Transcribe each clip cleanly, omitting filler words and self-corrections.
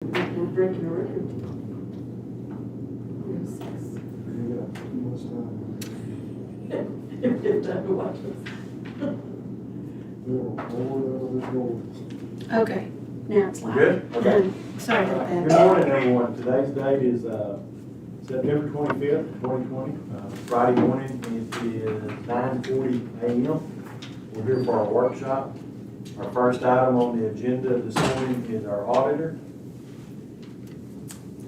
We're breaking a record. We have 6. You got too much time. If that watches. We're all over this board. Okay, now it's live. Good? Okay. Sorry about Good that. morning, everyone. Today's date is September 25th, 2020. Friday morning, it is 9:40 a.m. We're here for our workshop. Our first item on the agenda this morning is our auditor.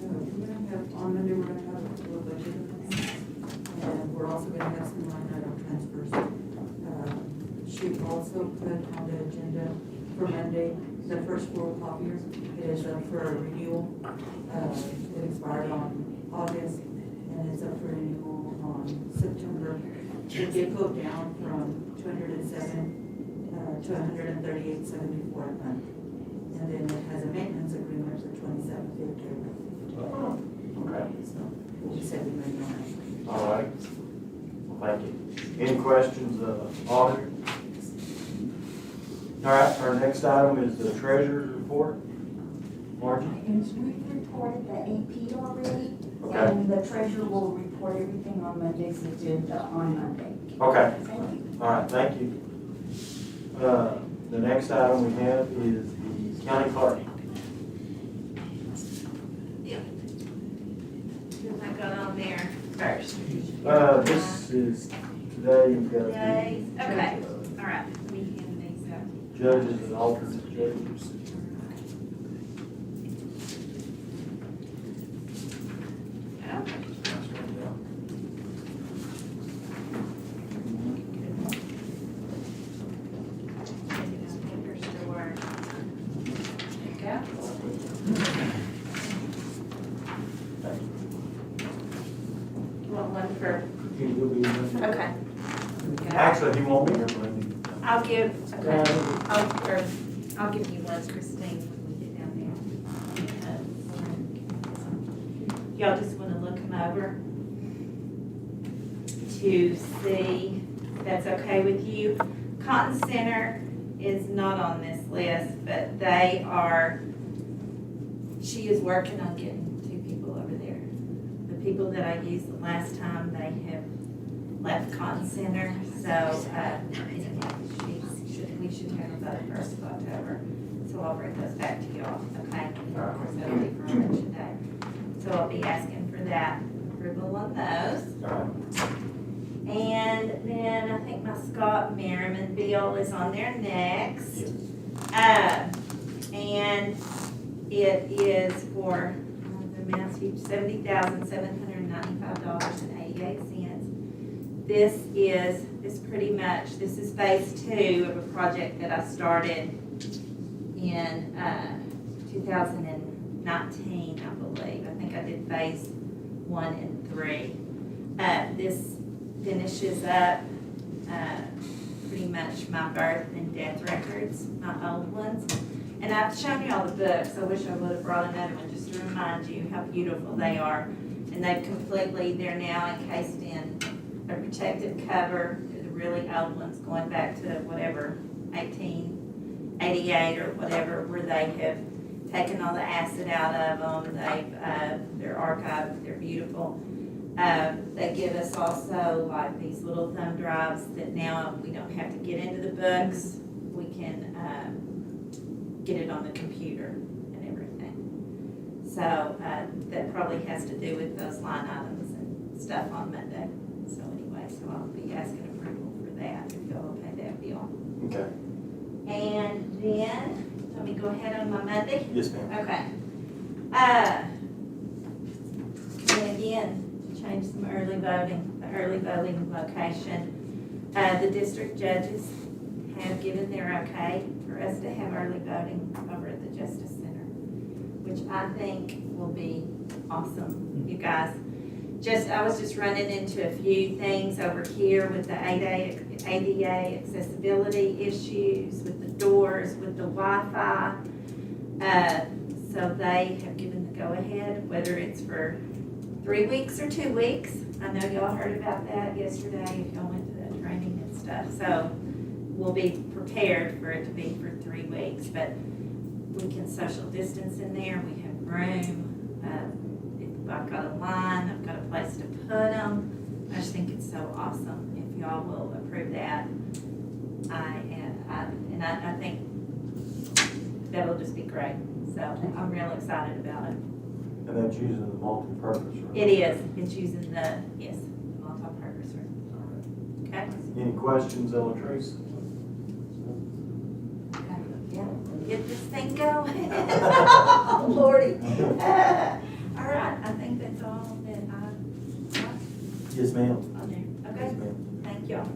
We're gonna have, on Monday, we're gonna have a couple of budget amendments, and we're also gonna have some line item transfers. She also put on the agenda for Monday, the first photocopier is up for renewal. It expired on August, and it's up for renewal on September. It did go down from 207 to 138.74 a month. And then it has a maintenance agreement for 27.50. Okay. So we'll set the money on it. All right. Well, thank you. Any questions, auditor? All right, our next item is the treasurer's report. Margie? And we've reported the AP already, Okay. and the treasurer will report everything on Monday's agenda on Monday. Okay. Thank you. All right, thank you. The next item we have is the county clerk. Who's I got on there first? This is today, you've got Days, okay, all right, let me hand these out. the judges and alternate judges. Papers to work. There you go. You want one for, He will be Monday. okay. Actually, he won't be here Monday. I'll give, okay, I'll give you one, Christine, when we get down there. Y'all just wanna look them over to see if that's okay with you. Cotton Center is not on this list, but they are, she is working on getting 2 people over there. The people that I used the last time, they have left Cotton Center, so, we should have them by the 1st of October. So I'll bring those back to y'all, okay? Of course, that'll be for election day. So I'll be asking for that approval on those. All right. And then I think my Scott Merriman bill is on there next. Yes. And it is for, the amount's huge, $70,795.88. This is phase 2 of a project that I started in 2019, I believe. I think I did phase 1 and 3. This finishes up pretty much my birth and death records, my old ones. And I've shown you all the books. I wish I would have brought another one just to remind you how beautiful they are. And they're now encased in a protective cover. They're the really old ones going back to whatever, 1888 or whatever, where they have taken all the acid out of them. They're archived, they're beautiful. They give us also like these little thumb drives that now we don't have to get into the books. We can get it on the computer and everything. So that probably has to do with those line items and stuff on Monday. So anyway, so I'll be asking approval for that, if y'all will pay that bill. Okay. And then, let me go ahead on my Monday. Yes, ma'am. Okay. And again, to change some early voting, the early voting location. The district judges have given their okay for us to have early voting over at the Justice Center, which I think will be awesome, you guys. I was just running into a few things over here with the ADA accessibility issues, with the doors, with the Wi-Fi. So they have given the go-ahead, whether it's for 3 weeks or 2 weeks. I know y'all heard about that yesterday, if y'all went to that training and stuff. So we'll be prepared for it to be for 3 weeks, but we can social distance in there. We have room. I've got a line, I've got a place to put them. I just think it's so awesome. If y'all will approve that, I think that'll just be great. So I'm real excited about it. And that's using the multi-purpose room. It is, it's using the, yes, multi-purpose room. Okay? Any questions, Latrice? Yeah, get this thing going. Lordy. All right, I think that's all that Yes, ma'am. on there. Yes, Okay, ma'am. thank y'all.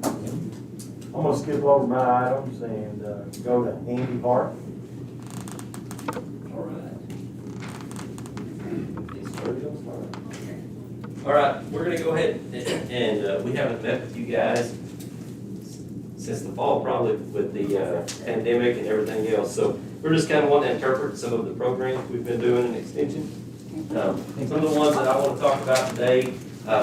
I'm gonna skip over my items and go to Andy Hart. All right. All right, we're gonna go ahead and we haven't met with you guys since the fall, probably with the pandemic and everything else. So we're just kind of wanting to interpret some of the programs we've been doing in Extension. Some of the ones that I want to talk about today,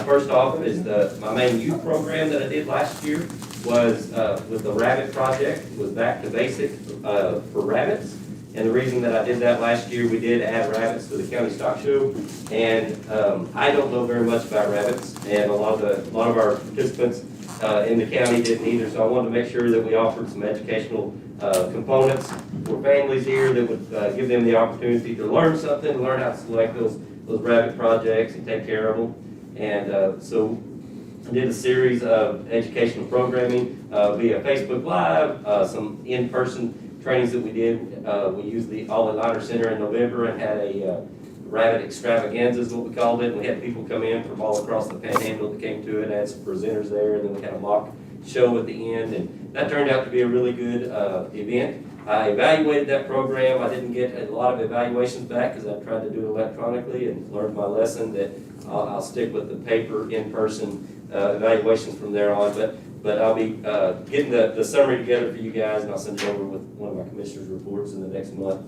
first off is my main youth program that I did last year was with the Rabbit Project, was Back to Basic for rabbits. And the reason that I did that last year, we did add rabbits to the county stock show. And I don't know very much about rabbits, and a lot of our participants in the county didn't either. So I wanted to make sure that we offered some educational components for families here that would give them the opportunity to learn something, to learn how to select those rabbit projects and take care of them. And so I did a series of educational programming via Facebook Live, some in-person trainings that we did. We used the Ollie Liner Center in November and had a rabbit extravaganza is what we called it. We had people come in from all across the panhandle that came to it, had some presenters there, and then we had a mock show at the end, and that turned out to be a really good event. I evaluated that program. I didn't get a lot of evaluations back because I tried to do it electronically and learned my lesson that I'll stick with the paper in-person evaluations from there on. But I'll be getting the summary together for you guys, and I'll send it over with one of my commissioner's reports in the next month.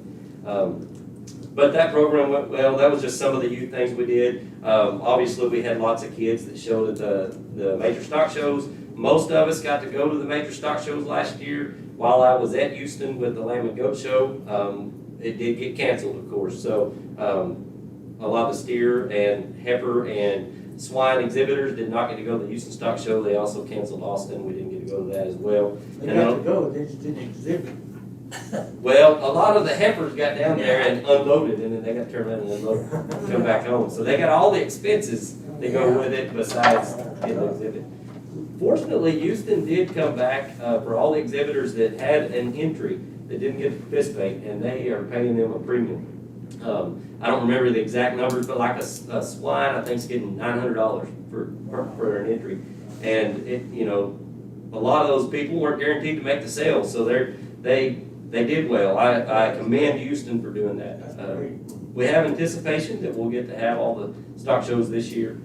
But that program went well. That was just some of the youth things we did. Obviously, we had lots of kids that showed at the major stock shows. Most of us got to go to the major stock shows last year. While I was at Houston with the Lamb and Goat Show, it did get canceled, of course. So a lot of the steer and heifer and swine exhibitors did not get to go to the Houston Stock Show. They also canceled Austin. We didn't get to go to that as well. They got to go, they just didn't exhibit. Well, a lot of the heifers got down there and unloaded, and then they got to turn around and unload, come back home. So they got all the expenses that go with it besides getting the exhibit. Fortunately, Houston did come back for all the exhibitors that had an entry that didn't get to participate, and they are paying them a premium. I don't remember the exact numbers, but like a swine, I think is getting $900 for an entry. And it, you know, a lot of those people weren't guaranteed to make the sale, so they did well. I commend Houston for doing that. We have anticipation that we'll get to have all the stock shows this year.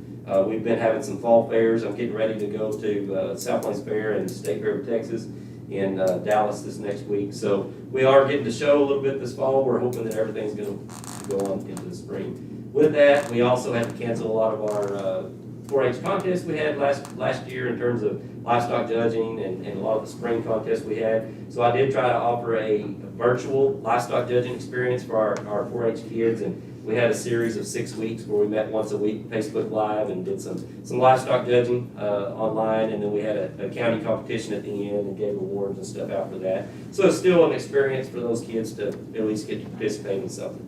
We've been having some fall fairs. I'm getting ready to go to South Plains Fair and State Fair of Texas in Dallas this next week. So we are getting to show a little bit this fall. We're hoping that everything's going to go on into the spring. With that, we also had to cancel a lot of our 4-H contests we had last year in terms of livestock judging and a lot of the spring contests we had. So I did try to offer a virtual livestock judging experience for our 4-H kids, and we had a series of 6 weeks where we met once a week, Facebook Live, and did some livestock judging online, and then we had a county competition at the end and gave awards and stuff out for that. So it's still an experience for those kids to at least get to participate in something.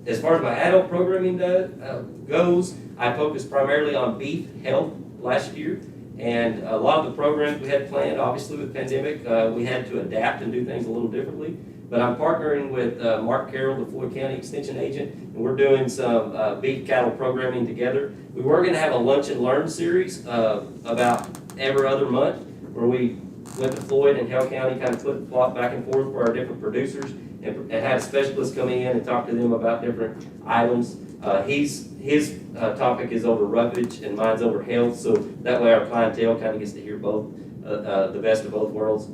As far as my adult programming goes, I focused primarily on beef health last year, and a lot of the programs we had planned, obviously with pandemic, we had to adapt and do things a little differently. But I'm partnering with Mark Carroll, the Floyd County Extension Agent, and we're doing some beef cattle programming together. We were going to have a lunch and learn series about every other month, where we went to Floyd and Hale County, kind of flip-flop back and forth for our different producers, and had specialists come in and talk to them about different items. His topic is over roughage and mine's over health, so that way our clientele kind of gets to hear both, the best of both worlds.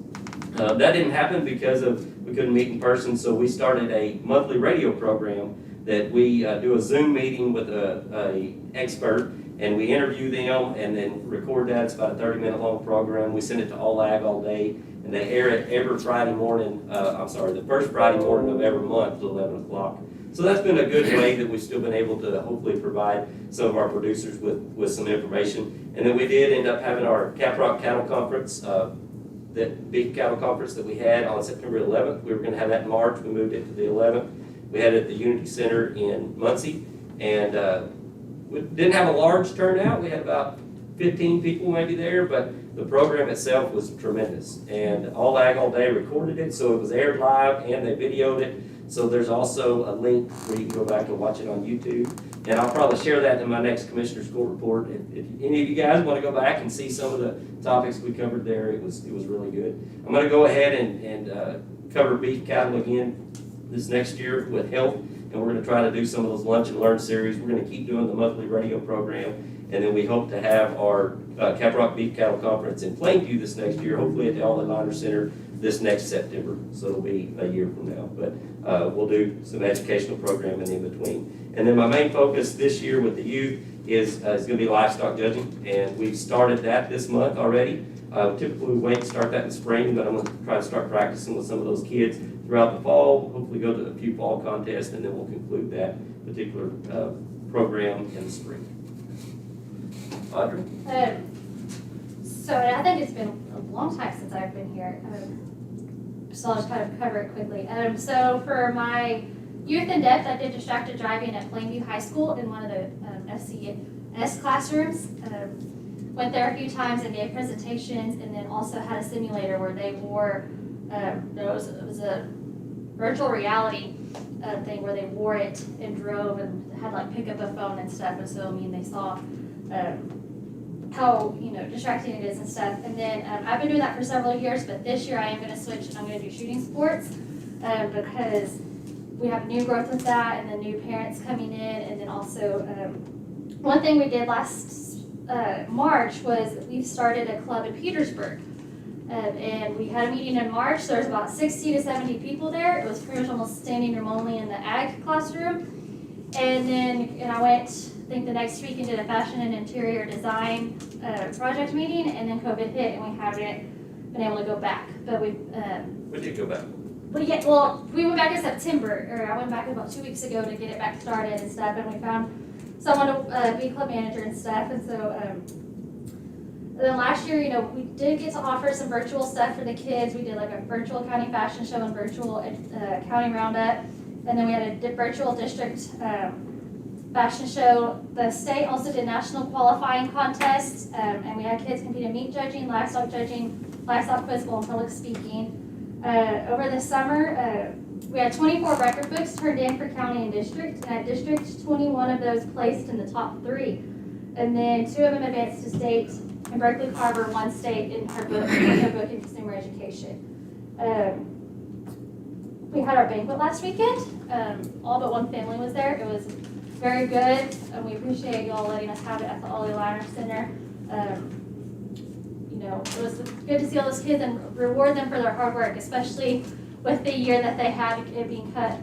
That didn't happen because we couldn't meet in person, so we started a monthly radio program that we do a Zoom meeting with a expert, and we interview them and then record that. It's about a 30-minute long program. We send it to All Ag all day, and And they air it every Friday morning, the first Friday morning of every month till 11 o'clock. So that's been a good way that we've still been able to hopefully provide some of our producers with some information. And then we did end up having our Caprock Cattle Conference, that big cattle conference that we had on September 11th. We were going to have that in March. We moved it to the 11th. We had it at the Unity Center in Muncie. And we didn't have a large turnout. We had about 15 people maybe there, but the program itself was tremendous. And All Ag All Day recorded it, so it was aired live and they videoed it. So there's also a link where you can go back and watch it on YouTube. And I'll probably share that in my next Commissioner's Court report. If any of you guys want to go back and see some of the topics we covered there, it was really good. I'm going to go ahead and cover beef cattle again this next year with health. And we're going to try to do some of those lunch and learn series. We're going to keep doing the monthly radio program. And then we hope to have our Caprock Beef Cattle Conference in Plainview this next year, hopefully at the All Atlanta Center this next September. So it'll be a year from now. But we'll do some educational programming in between. And then my main focus this year with the youth is going to be livestock judging. And we've started that this month already. Typically we wait to start that in spring, but I'm going to try to start practicing with some of those kids throughout the fall. Hopefully go to a few fall contests, and then we'll conclude that particular program in the spring. Audrey? So I think it's been a long time since I've been here, so I'll just kind of cover it quickly. So for my youth in depth, I did distracted driving at Plainview High School in one of the FCS classrooms. Went there a few times and gave presentations, and then also had a simulator where they wore, it was a virtual reality thing where they wore it and drove and had like pick up a phone and stuff, and so they saw how distracting it is and stuff. And then I've been doing that for several years, but this year I am going to switch and I'm going to do shooting sports because we have new growth with that, and the new parents coming in. And then also one thing we did last March was we started a club in Petersburg, and we had a meeting in March. There was about 60 to 70 people there. It was pretty much almost standing room only in the ag classroom. And I went, I think the next week, and did a fashion and interior design project meeting, and then COVID hit and we haven't been able to go back. But we did go back. we went back in September, or I went back about 2 weeks ago to get it back started and stuff, and we found someone to be club manager and stuff. And so and then last year, we did get to offer some virtual stuff for the kids. We did like a virtual county fashion show and virtual county roundup, and then we had a virtual district fashion show. The state also did national qualifying contests, and we had kids compete in meat judging, livestock quiz bowl, and public speaking. Over the summer, we had 24 record books turned in for county and district, and at district, 21 of those placed in the top 3. And then 2 of them advanced to state, and Berkeley Carver won state in her book in consumer education. We had our banquet last weekend. All but one family was there. It was very good, and we appreciate y'all letting us have it at the Ollie Liner Center. It was good to see all those kids and reward them for their hard work, especially with the year that they had it being cut,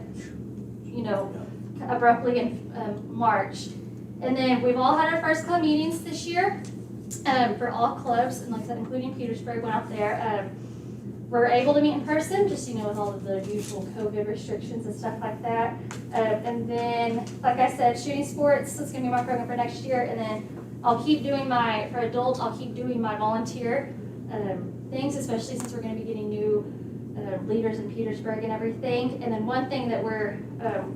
abruptly in March. And then we've all had our first club meetings this year for all clubs, and like I said, including Petersburg, went out there. We're able to meet in person, just, with all of the usual COVID restrictions and stuff like that. And then, like I said, shooting sports is going to be my program for next year. And then I'll keep doing for adults, I'll keep doing my volunteer things, especially since we're going to be getting new leaders in Petersburg and everything. And then one thing that we're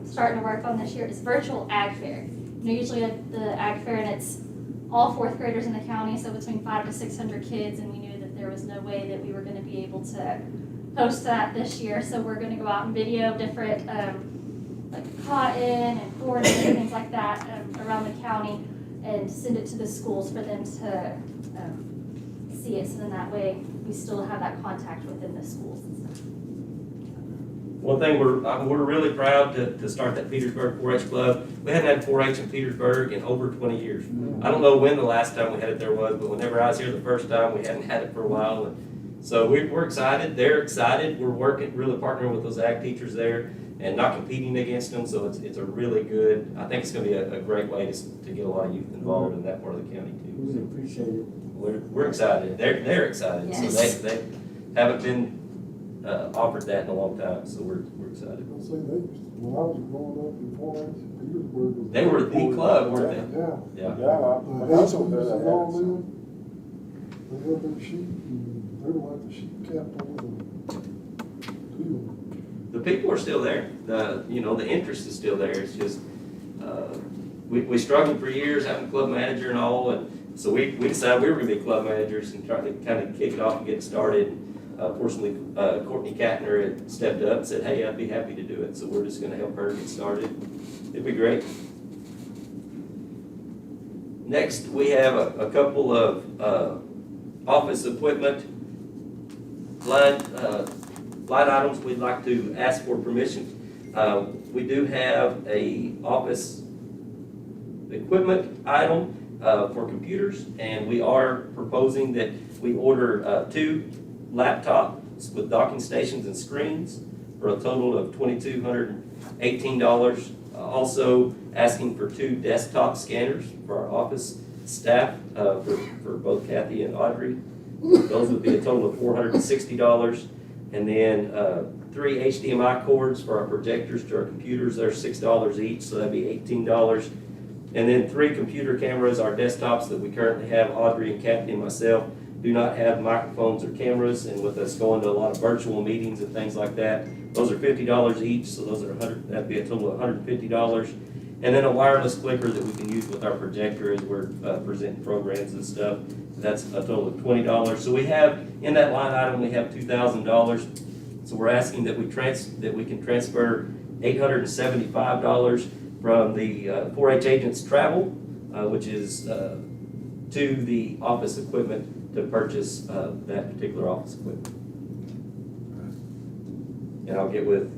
starting to work on this year is virtual ag fair. Usually the ag fair, and it's all 4th graders in the county, so between 500 to 600 kids, and we knew that there was no way that we were going to be able to host that this year. So we're going to go out and video different like cotton and corn and things like that around the county, and send it to the schools for them to see it, so then that way we still have that contact within the schools and stuff. One thing we're really proud to start that Petersburg 4-H club. We hadn't had 4-H in Petersburg in over 20 years. I don't know when the last time we had it there was, but whenever I was here the first time, we hadn't had it for a while. And so we're excited. They're excited. We're working, really partnering with those ag teachers there and not competing against them. So it's a really good, I think it's going to be a great way to get a lot of youth involved in that part of the county too. We appreciate it. We're excited. They're excited. Yes. So haven't been, offered that in a long time, so we're excited. I'll say they, when I was growing up in Florence, Petersburg was. They were the club, weren't they? Yeah. Yeah. Yeah, The I also Haitians bet and I all had some. them, they had their sheep, and they were like the sheep captain with them. The people are still there. The interest is still there. It's just, we struggled for years having a club manager and all, and so we decided we were gonna be club managers and try to kind of kick it off and get started. Fortunately, Courtney Katner had stepped up and said, hey, I'd be happy to do it, so we're just gonna help her get started. It'd be great. Next, we have a couple of office equipment line items we'd like to ask for permission. We do have a office equipment item for computers, and we are proposing that we order 2 laptops with docking stations and screens for a total of $2,218. Also asking for 2 desktop scanners for our office staff, for both Kathy and Audrey. Those would be a total of $460. And then 3 HDMI cords for our projectors to our computers. They're $6 each, so that'd be $18. And then 3 computer cameras. Our desktops that we currently have, Audrey and Kathy and myself, do not have microphones or cameras, and with us going to a lot of virtual meetings and things like that, those are $50 each, so those are that'd be a total of $150. And then a wireless clicker that we can use with our projector as we're presenting programs and stuff. That's a total of $20. So we have, in that line item, we have $2,000. So we're asking that we can transfer $875 from the 4-H agents travel, which is to the office equipment to purchase that particular office equipment. And I'll get with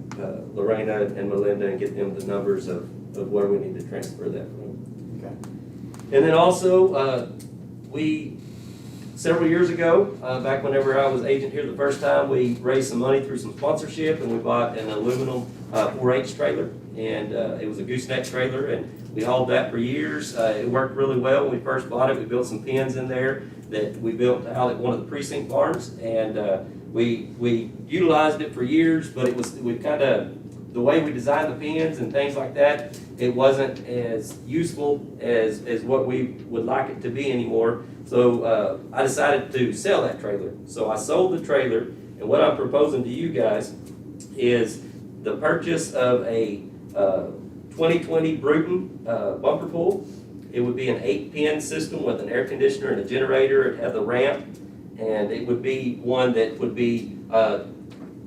Lorena and Melinda and get them the numbers of where we need to transfer that from. Okay. And then also, several years ago, back whenever I was agent here the first time, we raised some money through some sponsorship, and we bought an aluminum 4-H trailer, and it was a gooseneck trailer, and we hauled that for years. It worked really well when we first bought it. We built some pens in there that we built out at one of the precinct barns, and we utilized it for years, but the way we designed the pens and things like that, it wasn't as useful as what we would like it to be anymore. So I decided to sell that trailer. So I sold the trailer, and what I'm proposing to you guys is the purchase of a 2020 Bruton bumper pull. It would be an 8-pin system with an air conditioner and a generator. It had the ramp, and it would be one that would be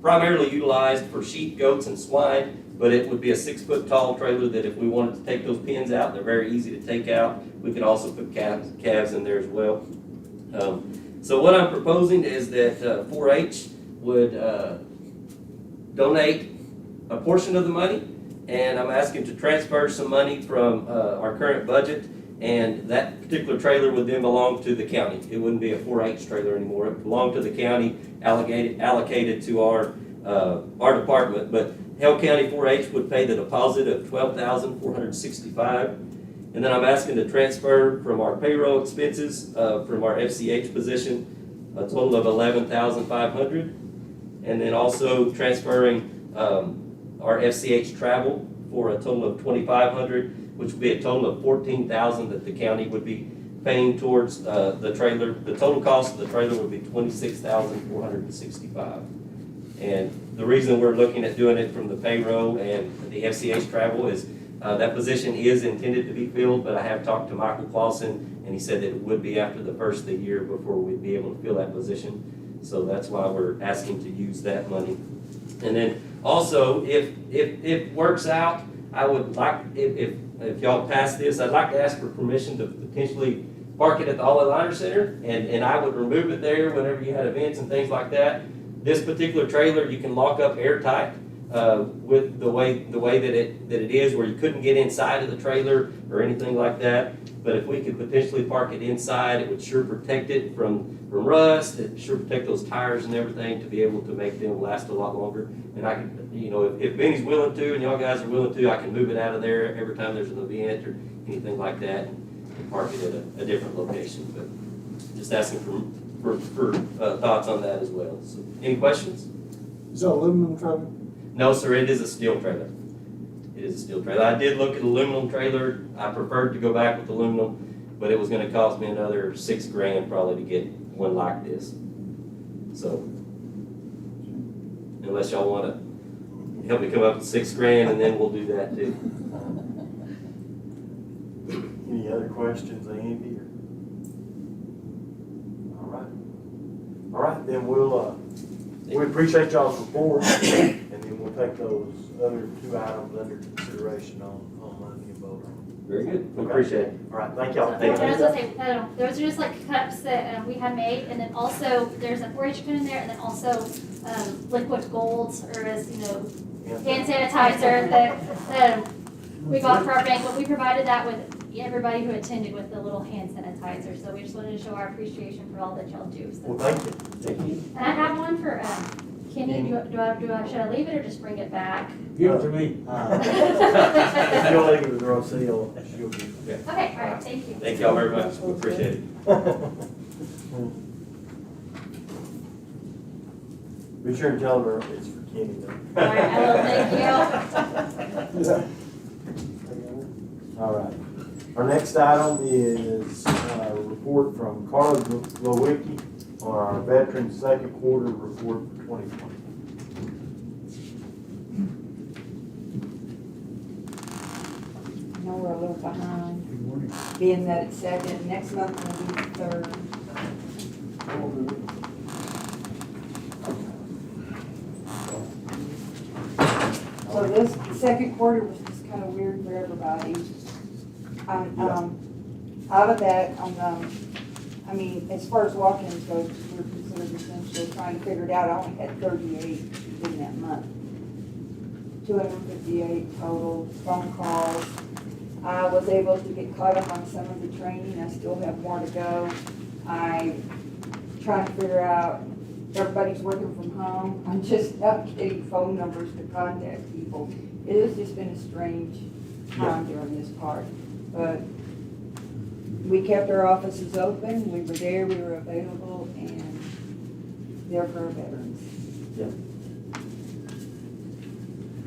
primarily utilized for sheep, goats, and swine, but it would be a 6-foot-tall trailer that if we wanted to take those pins out, they're very easy to take out. We could also put calves in there as well. So what I'm proposing is that 4-H would donate a portion of the money, and I'm asking to transfer some money from our current budget, and that particular trailer would then belong to the county. It wouldn't be a 4-H trailer anymore. It would belong to the county, allocated to our department. But Hale County 4-H would pay the deposit of $12,465, and then I'm asking to transfer from our payroll expenses from our FCH position a total of $11,500, and then also transferring our FCH travel for a total of $2,500, which would be a total of $14,000 that the county would be paying towards the trailer. The total cost of the trailer would be $26,465. And the reason we're looking at doing it from the payroll and the FCH travel is that position is intended to be filled, but I have talked to Michael Clausen, and he said that it would be after the first of the year before we'd be able to fill that position. So that's why we're asking to use that money. And then also, if it works out, I would like, if y'all pass this, I'd like to ask for permission to potentially park it at the All Aligner Center, and I would remove it there whenever you had events and things like that. This particular trailer, you can lock up airtight with the way that it is, where you couldn't get inside of the trailer or anything like that. But if we could potentially park it inside, it would sure protect it from rust. It sure protect those tires and everything to be able to make them last a lot longer. And I can, if Benny's willing to, and y'all guys are willing to, I can move it out of there every time there's an event or anything like that, and park it at a different location. But just asking for for thoughts on that as well. So, any questions? Is that aluminum trailer? No, sir, it is a steel trailer. It is a steel trailer. I did look at aluminum trailer. I preferred to go back with aluminum, but it was gonna cost me another $6,000 probably to get one like this. So, unless y'all wanna help me come up with $6,000, and then we'll do that too. Any other questions, Andy? Or? All right. All right, then we appreciate y'all's report, and then we'll take those other 2 items under consideration on Monday and vote on them. Very good. We appreciate it. All right, thank y'all. So, I was gonna say, those are just like cups that we had made, and then also there's a 4-H pin in there, and then also liquid gold, or as you know, hand sanitizer that we got for our banquet. We provided that with everybody who attended with the little hand sanitizer. So we just wanted to show our appreciation for all that y'all do. So. Well, thank you. Thank you. And I have one for Kenny. Should I leave it or just bring it back? Give it to me. If you'll leave it with Rocio, she'll be. Okay, all right, thank you. Thank y'all very much. We appreciate it. Be sure and tell her it's for Kenny though. All right, I will, thank you. Yeah. All right. Our next item is a report from Carla Glowicki on our Veterans Second Quarter Report for 2020. I know we're a little behind, Good morning. being that it's second, next month will be the third. So this, the second quarter was just kind of weird for everybody. Out of that, I mean, as far as walk-ins go, we're considered essential, trying to figure it out. I only had 38 in that month. 258 total phone calls. I was able to get caught up on some of the training. I still have more to go. I trying to figure out, everybody's working from home. I'm just not getting phone numbers to contact people. It has just been a strange time during this part. But we kept our offices open. We were there, we were available, and there for our veterans.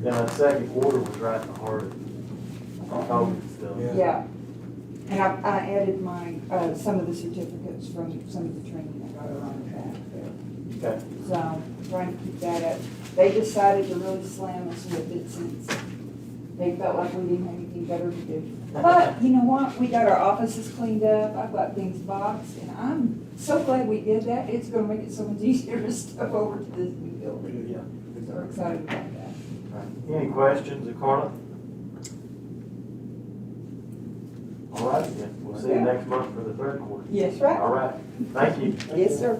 Yeah, that second quarter was right in the heart of COVID stuff. Yeah. And I added my, some of the certificates from some of the training I got around the back there. Okay. So, trying to keep that up. They decided to really slam us with it since they felt like we didn't have anything better to do. But, you know what, we got our offices cleaned up, I've got things boxed, and I'm so glad we did that. It's gonna make it so much easier to step over to this new building. Yeah. So we're excited about that. All right. Any questions of Carla? All right, then. We'll see you next month for the third quarter. Yes, right. All right. Thank you. Yes, sir.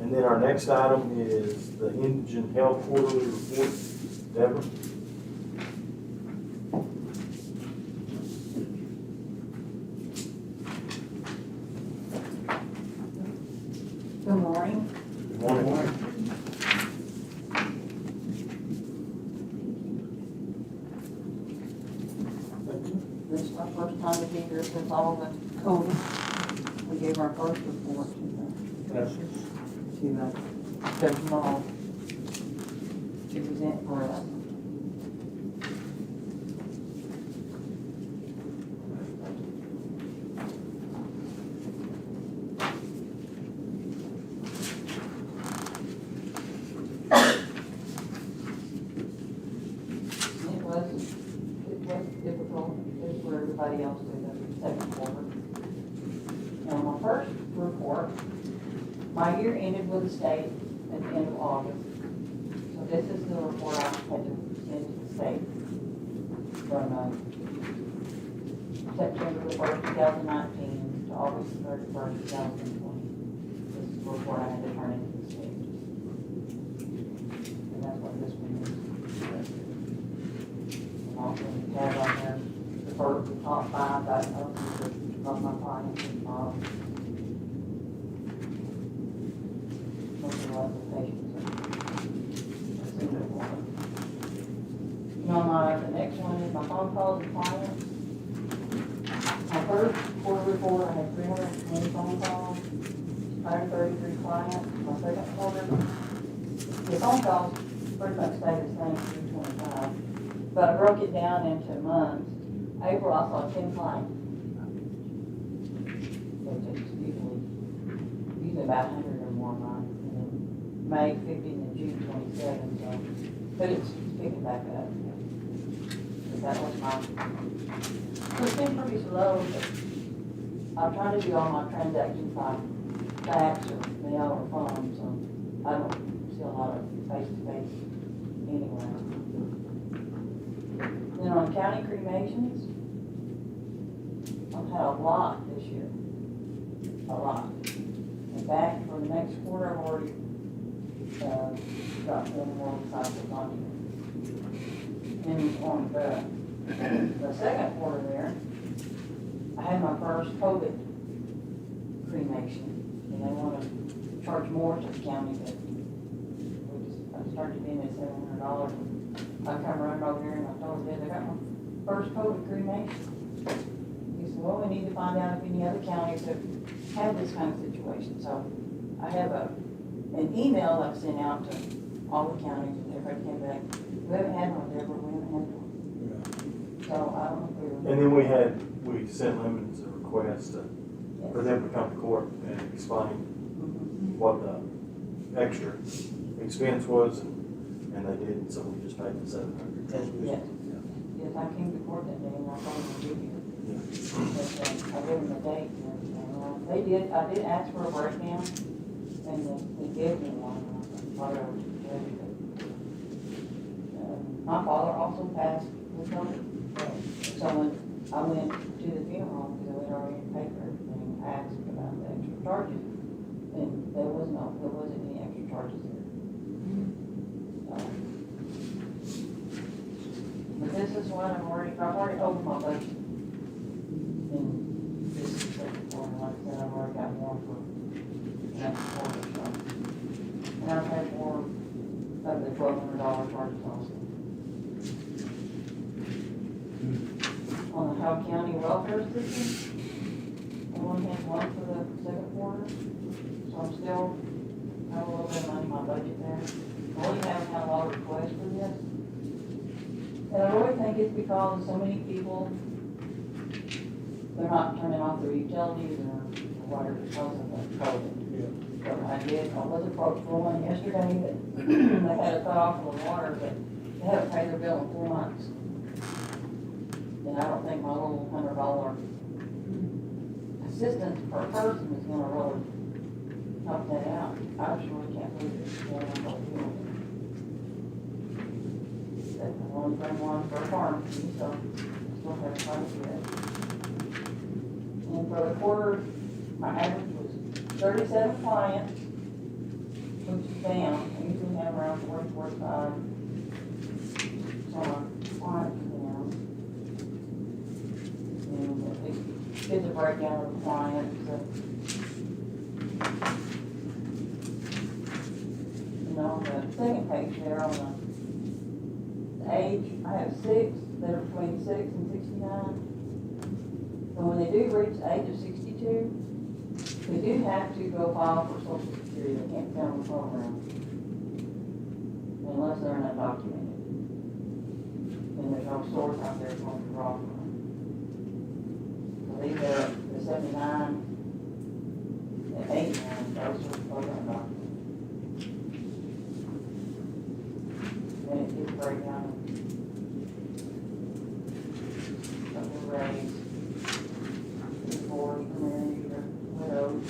And then our next item is the Indigent Health Quarterly Report. Deborah? Good morning. Good morning. This is our first time to be here since all the COVID. We gave our first report to Judge Mall to present for us. It was difficult, as for everybody else did, the second quarter. Now, my first report, my year ended with the state at the end of August. So this is the report I had to send to the state from September the 1st, 2019 to August the 31st, 2020. This is the report I had to turn into the state. And that's what this one is. Also, we have on there the top 5 diagnoses of my clients and most of the patients. The next one is my phone calls and clients. My first quarter report, I had 320 phone calls. 133 clients, my second quarter. The phone calls pretty much stay the same, 325, but I broke it down into months. April, I saw 10 clients. Which is usually about 100 or more a month, and then May 50 and June 27, so, but it's picking back up. But that was my, it's been pretty slow, but I'm trying to do all my transactions by fax or mail or phone, so I don't see a lot of face-to-face anyway. Then on county cremations, I've had a lot this year, a lot. In fact, for the next quarter, I've already got 4 more cycles on here. And on the second quarter there, I had my first COVID cremation, and they want to charge more to the county, but I started being at $700. I come running over here and I told them, I got my first COVID cremation. He said, well, we need to find out if any other counties have had this kind of situation. So I have an email I've sent out to all the counties, and everybody came back, we haven't had one, Deborah, we haven't had one. So I don't know if we were. And then we sent Lemons a request for them to come to court and explain what the extra expense was, and they did, so we just paid the $700. Yes. Yes, I came to court that day and I told them to be here. But, I gave them the date and everything. Well, I did ask for a breakdown, and they gave me one. I thought I was ready, but, my father also passed with COVID. So when I went to the funeral, because I had already paid for everything, I asked about the extra charges, and there wasn't any extra charges there. But this is what I've already over my budget. And this is the one, like I said, I've already got more for next quarter, so. And I've had more of the $1,200 charges also. On the Howe County Welfare System, I only had one for the second quarter, so I'm still, have a little bit of money in my budget there. I really haven't had a lot of requests for this. And I really think it's because so many people, they're not turning off their utilities or whatever because of the COVID. So I was approached for one yesterday that they had to cut off the water, but they haven't paid their bill in 4 months. And I don't think my little $100 assistance per person is gonna really help that out. I sure can't believe it's going on what we're doing. That's the one thing one for a pharmacy, so still have to find it. And for the quarter, my average was 37 clients, which is down. I usually have around 40, 45. So my clients are down. And it gives a breakdown of the clients. And on the second page there on the age, I have 6 that are between 6 and 69. So when they do reach the age of 62, they do have to go file for Social Security. They can't stay on the program unless they're not documented. And there's no source out there going to draw from. So these are the 79 and 89, those are program documents. And it gives a breakdown of the raise, divorce, married, or widows.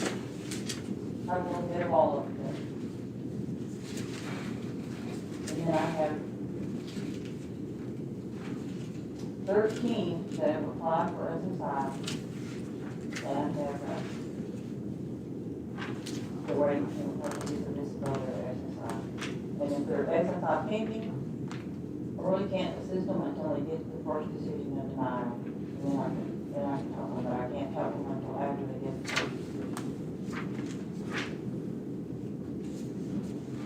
I have a little bit of all of them. And then I have 13 that have applied for SSI. And I have the rate and what it is for disability or SSI. And if they're SSI pending, I really can't assist them until they get to the first decision of denial. And then I can help them, but I can't help them until after they get the first decision.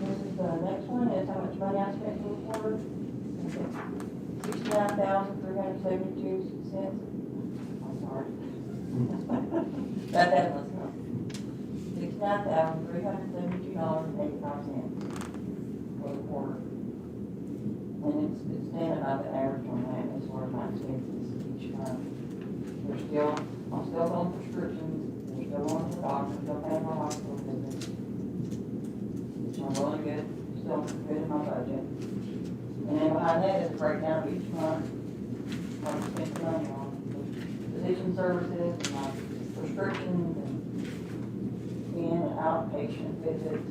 This is the next one, is how much money I spent for the quarter. $69,372. I'm sorry. That was $69,372. $59,372.85 for the quarter. And it's standing by the average on that as far as my expenses each month. I'm still on prescriptions, we're still going to the doctor, still paying my hospital visits. Which I'm really good, still good in my budget. And then behind that is a breakdown of each month, what I spent the money on. Physician services, and my prescriptions, and in and outpatient visits.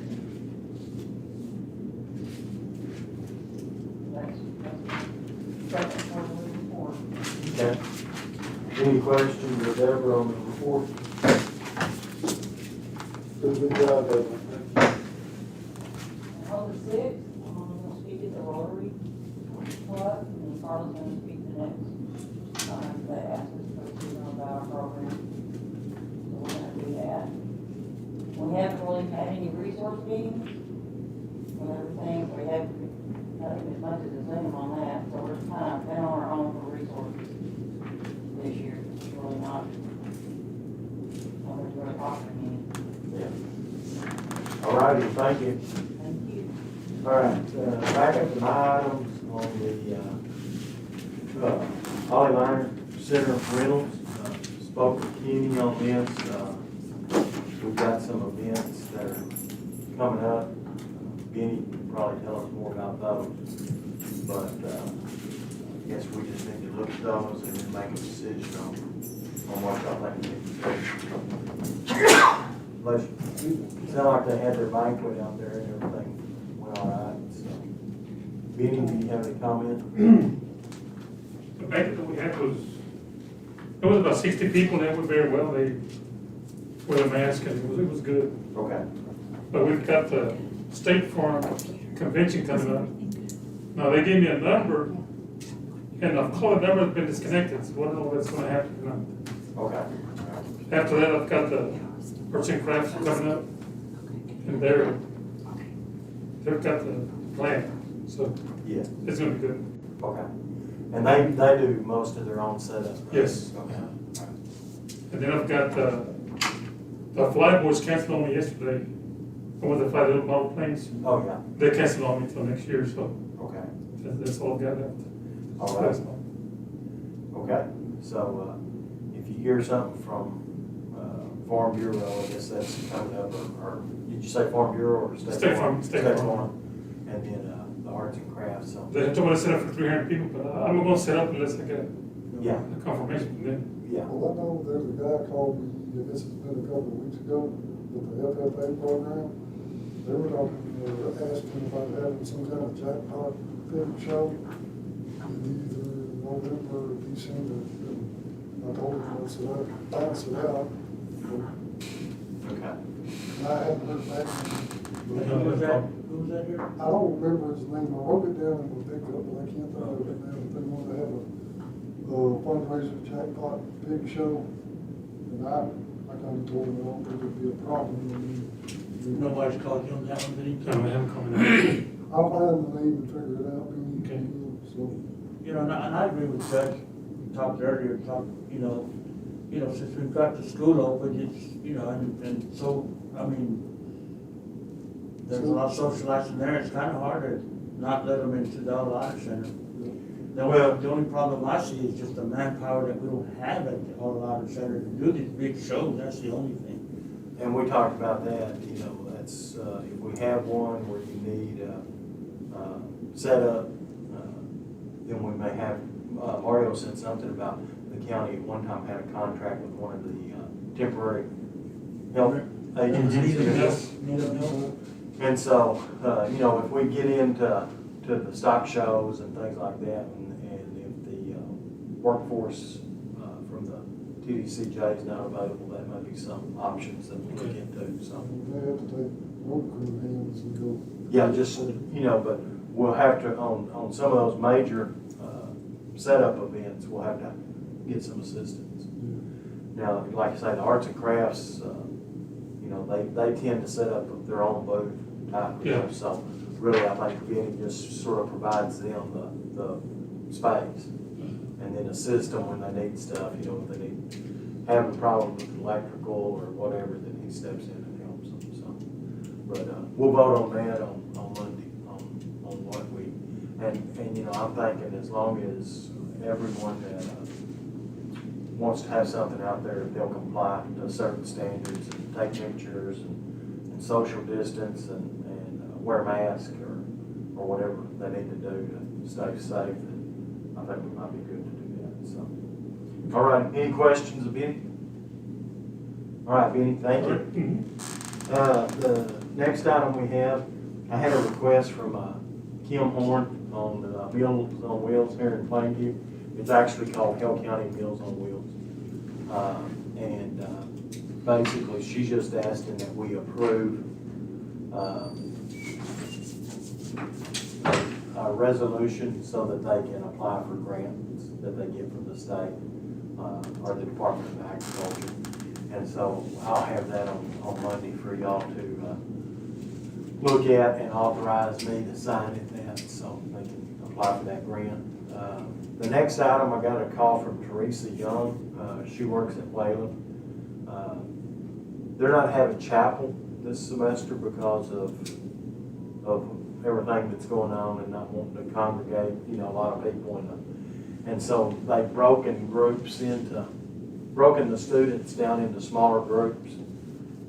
That's what we're looking for. Okay. Any questions or Deborah on the report? Good job, David. On the sixth, I'm gonna speak at the Rotary Club, and Carla's gonna speak the next time they ask us to about our program. So we're gonna do that. We haven't really had any resource meetings, and everything, we have, not even as much as a Zoom on that, so we're kind of been on our own for resources this year. It's really not, nobody's really offering any. All righty, thank you. Thank you. All right, back up to my items on the Ollie Liner Center Rentals. Spoke to Kenny on this. We've got some events that are coming up. Benny can probably tell us more about those. But I guess we just need to look at those and then make a decision on what y'all think. Bless you. Sound like they had their banquet out there and everything went all right, so. Benny, do you have any comment? The banquet that we had was, there was about 60 people, and that went very well. They wore a mask, and it was good. Okay. But we've got the State Farm Convention coming up. Now, they gave me a number, and I've called the number that's been disconnected, so I don't know what's gonna happen tonight. Okay. After that, I've got the Arts and Crafts coming up, and they've got the plan, so Yeah, it's gonna be good. okay. And they do most of their own setup? right? Yes. Okay. And then I've got, the flight boys canceled on me yesterday. I wanted to fly the little model planes. Oh, yeah, They canceled on me until next year, so okay. that's all I've got left. All right. Okay, so, if you hear something from, Farm Bureau, I guess that's coming up, or did you say Farm Bureau or State Farm? State Farm. And then, the Arts and Crafts, so, They told me to set up for 300 people, but I'm not gonna set up unless I get yeah, a confirmation from them. yeah, Well, I know there's a guy called me, and this has been a couple of weeks ago, with the FFA program. They were talking, asking about having some kind of jackpot film show in either November or December. And I told him, I said, I'd bounce it out. okay. And I hadn't heard back from him. Who was that here? I don't remember his name, I wrote it down in my pickup, but I can't think of it now. They wanted to have a fundraiser jackpot pig show. And I kinda told him, I don't think it'd be a problem. I mean, Nobody's called you on that one, did he? I haven't coming out. I'll find the name and figure it out. Okay. So, You know, and I agree with Judge, we talked earlier, since we've got the school open, it's, and so, I mean, there's a lot of socializing there, it's kinda hard to not let them into the All Center. The only problem I see is just the manpower that we don't have at the All Center to do these big shows, that's the only thing. And we talked about that, that's, if we have one where you need, setup, then we may have, Mario said something about the county at one time had a contract with one of the, temporary help agencies. And so, if we get into the stock shows and things like that, and if the workforce from the TDCJ is not available, that might be some options that we look into, so. they have to take road crew hands and go. Yeah, just, but we'll have to, on some of those major setup events, we'll have to get some assistance. Now, like I say, the Arts and Crafts, they tend to set up their own booth type of Yeah. so really, I think Benny just sort of provides them the space and then assist them when they need stuff, if they need, having a problem with electrical or whatever, then he steps in and helps them. But, we'll vote on that on Monday, on what we, and, you know, I'm thinking as long as everyone that, wants to have something out there, they'll comply to certain standards and take pictures and social distance and wear a mask or whatever they need to do to stay safe, and I think we might be good to do that, so. All right, any questions of Benny? All right, Benny, thank you. The next item we have, I had a request from Kim Horn on Meals on Wheels here in Plainview. It's actually called Hell County Meals on Wheels. Basically, she's just asking that we approve a resolution so that they can apply for grants that they get from the state or the Department of Agriculture. And so I'll have that on Monday for y'all to look at and authorize me to sign it, so they can apply for that grant. The next item, I got a call from Teresa Young. She works at Wayland. They're not having chapel this semester because of everything that's going on and not wanting to congregate, you know, a lot of people and so they've broken the students down into smaller groups.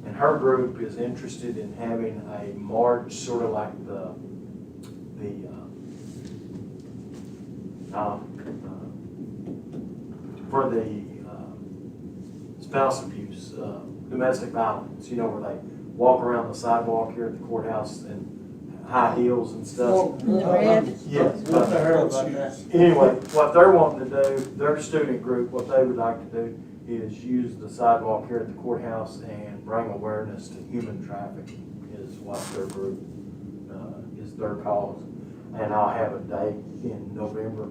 And her group is interested in having a march, sort of like for the spouse abuse, domestic violence, you know, where they walk around the sidewalk here at the courthouse in high heels and stuff. Yes. What the hell about that? Anyway, what they're wanting to do, their student group, what they would like to do is use the sidewalk here at the courthouse and bring awareness to human trafficking is what their group, is their cause. And I'll have a date in November,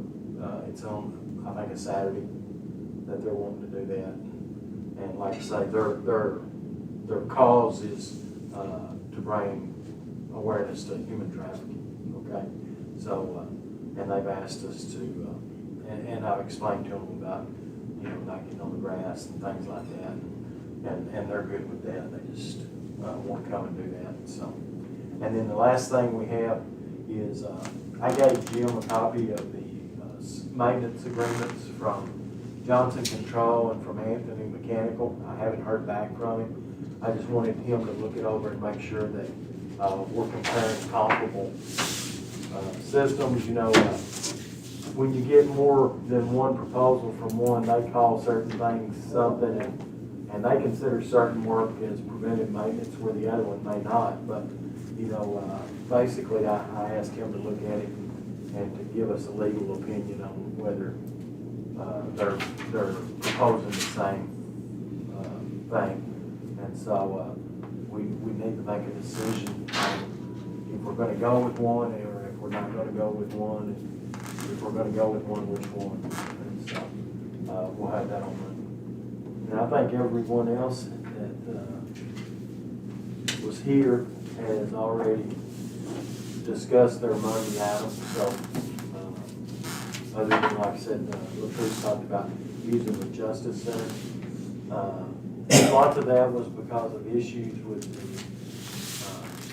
it's on, I think, a Saturday, that they're wanting to do that. And like I say, their cause is, to bring awareness to human trafficking, okay? So, and they've asked us to, and I've explained to them about, you know, not getting on the grass and things like that, and they're good with that. They just want to come and do that. So, and then the last thing we have is I gave Jim a copy of the maintenance agreements from Johnson Control and from Anthony Mechanical. I haven't heard back from him. I just wanted him to look it over and make sure that we're comparing comparable systems. You know, when you get more than one proposal from one, they call certain things something, and they consider certain work as preventive maintenance where the other one may not. But, you know, basically I asked him to look at it and to give us a legal opinion on whether they're proposing the same thing. And so we need to make a decision if we're going to go with one or if we're not going to go with one. And if we're going to go with one, which one? And so we'll have that on Monday. And I think everyone else that was here has already discussed their Monday items. So other than, like I said, Latrice talked about using the Justice Center. Lots of that was because of issues with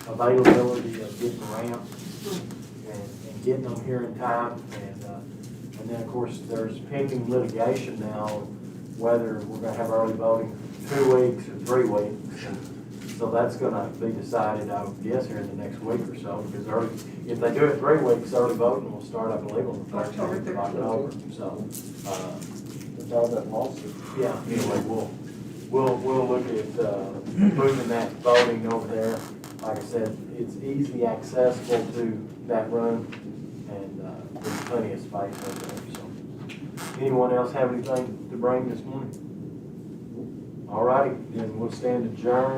the availability of getting ramps and getting them here in time. And then, of course, there's pending litigation now whether we're going to have early voting 2 weeks or 3 weeks. And so that's going to be decided, I would guess, here in the next week or so. Because if they do it 3 weeks, early voting will start, I believe, on the 13th of October. So, It's all that lawsuit. yeah, anyway, we'll look at moving that voting over there. Like I said, it's easy accessible to that room, and there's plenty of space over there. So, anyone else have anything to bring this morning? All righty, then we'll stand adjourned.